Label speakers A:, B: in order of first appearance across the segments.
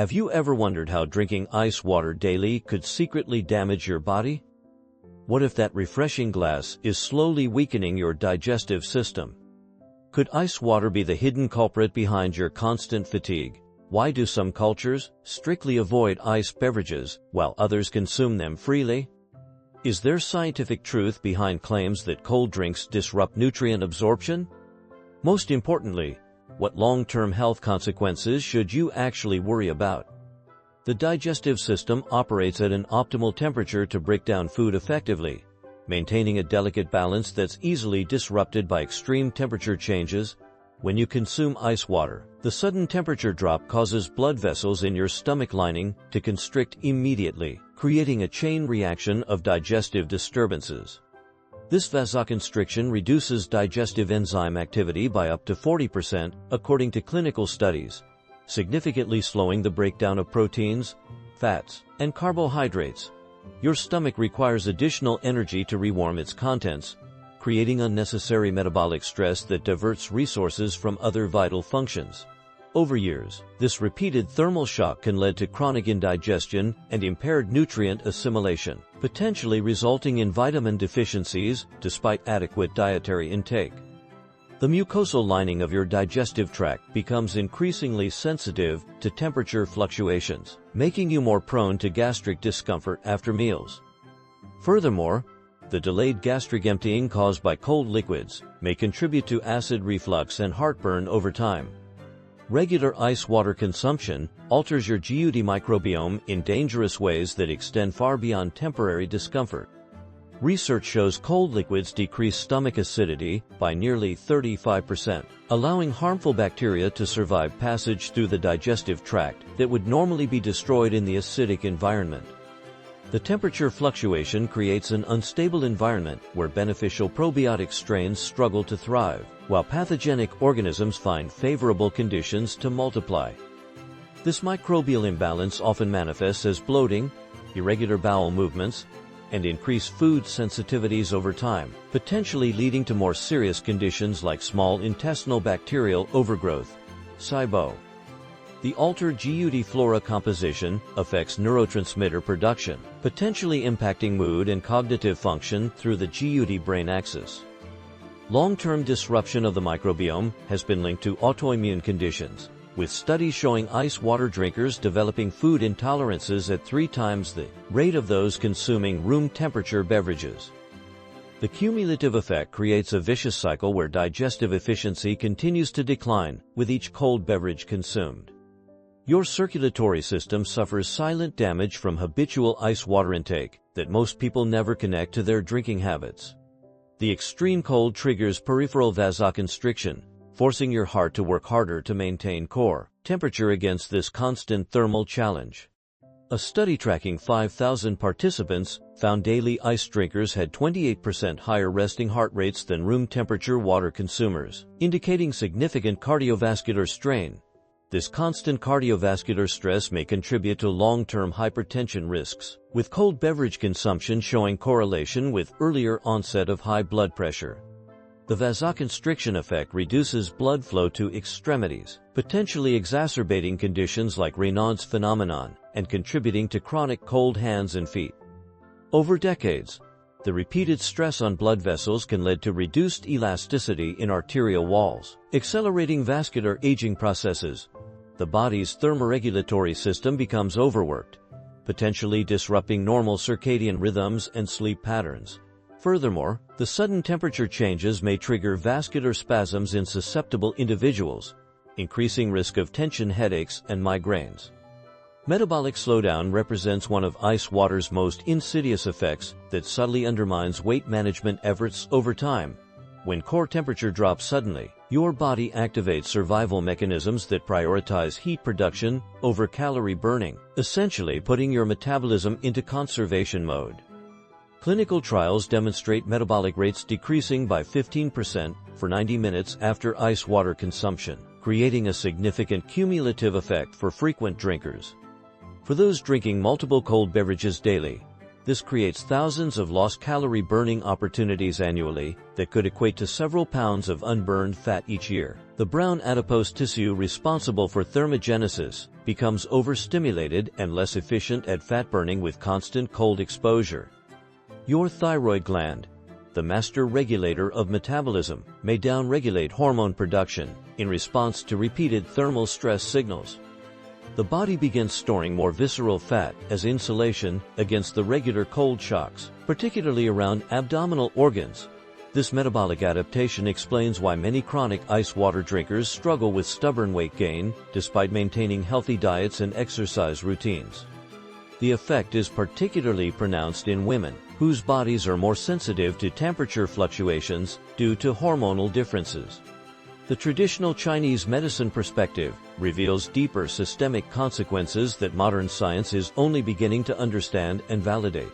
A: Have you ever wondered how drinking ice water daily could secretly damage your body? What if that refreshing glass is slowly weakening your digestive system? Could ice water be the hidden culprit behind your constant fatigue? Why do some cultures strictly avoid ice beverages while others consume them freely? Is there scientific truth behind claims that cold drinks disrupt nutrient absorption? Most importantly, what long-term health consequences should you actually worry about? The digestive system operates at an optimal temperature to break down food effectively, maintaining a delicate balance that's easily disrupted by extreme temperature changes. When you consume ice water, the sudden temperature drop causes blood vessels in your stomach lining to constrict immediately, creating a chain reaction of digestive disturbances. This vasoconstriction reduces digestive enzyme activity by up to 40%, according to clinical studies, significantly slowing the breakdown of proteins, fats, and carbohydrates. Your stomach requires additional energy to rewarm its contents, creating unnecessary metabolic stress that diverts resources from other vital functions. Over years, this repeated thermal shock can lead to chronic indigestion and impaired nutrient assimilation, potentially resulting in vitamin deficiencies despite adequate dietary intake. The mucosal lining of your digestive tract becomes increasingly sensitive to temperature fluctuations, making you more prone to gastric discomfort after meals. Furthermore, the delayed gastric emptying caused by cold liquids may contribute to acid reflux and heartburn over time. Regular ice water consumption alters your gut microbiome in dangerous ways that extend far beyond temporary discomfort. Research shows cold liquids decrease stomach acidity by nearly 35%, allowing harmful bacteria to survive passage through the digestive tract that would normally be destroyed in the acidic environment. The temperature fluctuation creates an unstable environment where beneficial probiotic strains struggle to thrive, while pathogenic organisms find favorable conditions to multiply. This microbial imbalance often manifests as bloating, irregular bowel movements, and increased food sensitivities over time, potentially leading to more serious conditions like small intestinal bacterial overgrowth, SIBO. The altered gut flora composition affects neurotransmitter production, potentially impacting mood and cognitive function through the gut-brain axis. Long-term disruption of the microbiome has been linked to autoimmune conditions, with studies showing ice water drinkers developing food intolerances at 3 times the rate of those consuming room temperature beverages. The cumulative effect creates a vicious cycle where digestive efficiency continues to decline with each cold beverage consumed. Your circulatory system suffers silent damage from habitual ice water intake that most people never connect to their drinking habits. The extreme cold triggers peripheral vasoconstriction, forcing your heart to work harder to maintain core temperature against this constant thermal challenge. A study tracking 5,000 participants found daily ice drinkers had 28% higher resting heart rates than room temperature water consumers, indicating significant cardiovascular strain. This constant cardiovascular stress may contribute to long-term hypertension risks, with cold beverage consumption showing correlation with earlier onset of high blood pressure. The vasoconstriction effect reduces blood flow to extremities, potentially exacerbating conditions like Raynaud's phenomenon and contributing to chronic cold hands and feet. Over decades, the repeated stress on blood vessels can lead to reduced elasticity in arterial walls, accelerating vascular aging processes. The body's thermoregulatory system becomes overworked, potentially disrupting normal circadian rhythms and sleep patterns. Furthermore, the sudden temperature changes may trigger vascular spasms in susceptible individuals, increasing risk of tension headaches and migraines. Metabolic slowdown represents one of ice water's most insidious effects that subtly undermines weight management efforts over time. When core temperature drops suddenly, your body activates survival mechanisms that prioritize heat production over calorie burning, essentially putting your metabolism into conservation mode. Clinical trials demonstrate metabolic rates decreasing by 15% for 90 minutes after ice water consumption, creating a significant cumulative effect for frequent drinkers. For those drinking multiple cold beverages daily, This creates thousands of lost calorie burning opportunities annually that could equate to several pounds of unburned fat each year. The brown adipose tissue responsible for thermogenesis becomes overstimulated and less efficient at fat burning with constant cold exposure. Your thyroid gland, the master regulator of metabolism, may downregulate hormone production in response to repeated thermal stress signals. The body begins storing more visceral fat as insulation against the regular cold shocks, particularly around abdominal organs. This metabolic adaptation explains why many chronic ice water drinkers struggle with stubborn weight gain despite maintaining healthy diets and exercise routines. The effect is particularly pronounced in women, whose bodies are more sensitive to temperature fluctuations due to hormonal differences. The traditional Chinese medicine perspective reveals deeper systemic consequences that modern science is only beginning to understand and validate.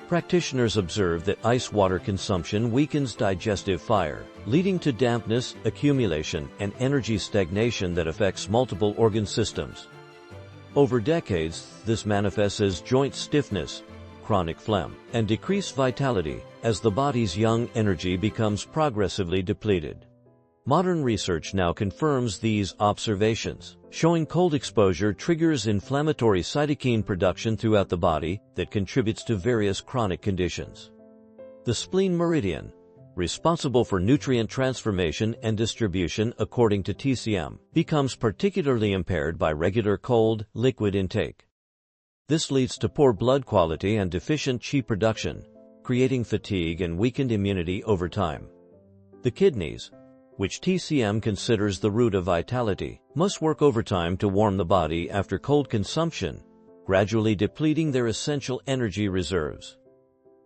A: Practitioners observe that ice water consumption weakens digestive fire, leading to dampness, accumulation, and energy stagnation that affects multiple organ systems. Over decades, this manifests as joint stiffness, chronic phlegm, and decreased vitality as the body's young energy becomes progressively depleted. Modern research now confirms these observations, showing cold exposure triggers inflammatory cytokine production throughout the body that contributes to various chronic conditions. The spleen meridian, responsible for nutrient transformation and distribution according to TCM, becomes particularly impaired by regular cold, liquid intake. This leads to poor blood quality and deficient Qi production, creating fatigue and weakened immunity over time. The kidneys, which TCM considers the root of vitality, must work overtime to warm the body after cold consumption, gradually depleting their essential energy reserves.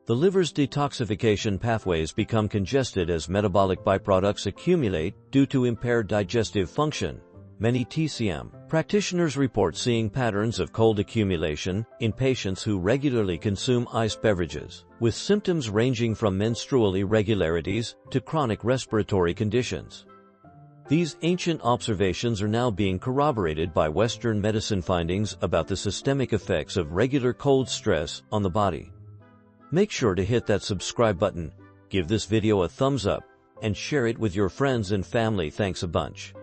A: The liver's detoxification pathways become congested as metabolic byproducts accumulate due to impaired digestive function. Many TCM practitioners report seeing patterns of cold accumulation in patients who regularly consume ice beverages, with symptoms ranging from menstrual irregularities to chronic respiratory conditions. These ancient observations are now being corroborated by Western medicine findings about the systemic effects of regular cold stress on the body. Make sure to hit that subscribe button, give this video a thumbs up, and share it with your friends and family. Thanks a bunch.